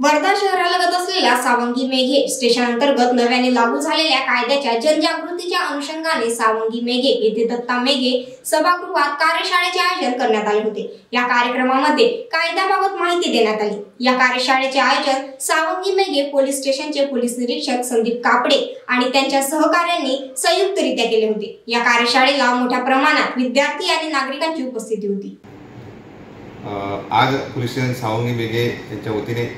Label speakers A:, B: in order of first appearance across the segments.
A: वर्धा शहरालगत असलेल्या सावंगी मेघे स्टेशन अंतर्गत नव्याने लागू झालेल्या कायद्याच्या जनजागृतीच्या अनुषंगाने सावंगी मेघे येथे दत्ता मेघे सभागृहात कार्यशाळेचे आयोजन करण्यात आले होते। या कार्यक्रमामध्ये कायद्याबाबत माहिती देण्यात आली। या कार्यशाळेचे आयोजन सावंगी मेघे पोलीस स्टेशनचे पोलीस निरीक्षक संदीप कापडे आणि त्यांच्या सहकाऱ्यांनी संयुक्तरित्या केले होते। या कार्यशाळेला मोठ्या प्रमाणात विद्यार्थी आणि नागरिकांची उपस्थिती होती।
B: आज पोलीस स्टेशन सावंगी मेघे यांच्या वतीने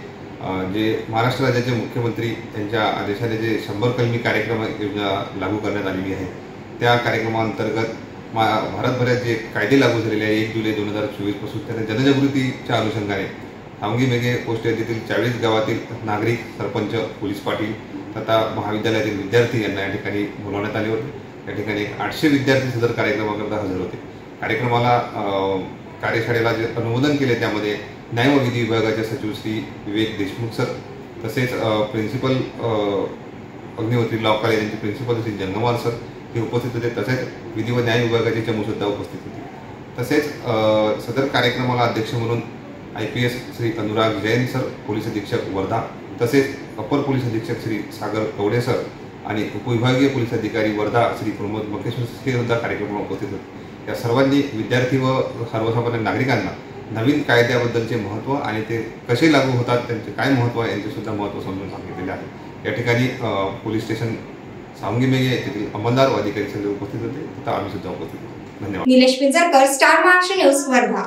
B: जे महाराष्ट्र राज्याचे मुख्यमंत्री यांच्या आदेशाने जे 100 कलमी कार्यक्रम योजना लागू करण्यात आलेली आहे, त्या कार्यक्रमांतर्गत भारतभरात जे कायदे लागू झालेले आहे 1 जुलै 2024 पासून, त्या जनजागृतीच्या अनुषंगाने सावंगी मेघे पोस्ट येथील 40 गावातील नागरिक, सरपंच, पोलीस पाटील तथा महाविद्यालयातील विद्यार्थी यांना या ठिकाणी बोलवण्यात आले होते। या ठिकाणी 800 विद्यार्थी सदर कार्यक्रमाकरता हजर होते। कार्यक्रमाला कार्यशाळेला जे अनुमोदन केले त्यामध्ये न्याय व विधी विभागाचे सचिव श्री विवेक देशमुख सर, तसेच प्रिन्सिपल अग्निहोत्री लॉ कॉलेज यांचे प्रिन्सिपल श्री जंगमवार सर हे उपस्थित होते। तसेच विधी व न्याय विभागाचे चमू सुद्धा उपस्थित होते। तसेच सदर कार्यक्रमाला अध्यक्ष म्हणून IPS Shri Anurag Jain sir, police अधीक्षक वर्धा, तसेच अपर पोलीस अधीक्षक श्री सागर कवडे सर आणि उपविभागीय पोलीस अधिकारी वर्धा श्री प्रमोद मकेश्वर हे सुद्धा कार्यक्रमाला उपस्थित होते। या सर्वांनी विद्यार्थी व सर्वसामान्य नागरिकांना नवीन कायद्याबद्दलचे महत्त्व आणि ते कसे लागू होतात, त्यांचे काय महत्त्व आहे यांचे सुद्धा महत्त्व समजून सांगितलेले आहे। या ठिकाणी पोलीस स्टेशन सावंगी मेघे येथील अंमलदार व अधिकारी सगळे उपस्थित होते तथा आम्ही सुद्धा उपस्थित होतो। धन्यवाद।
A: Nilesh Pinjarkar, star Maharashtra news, Wardha.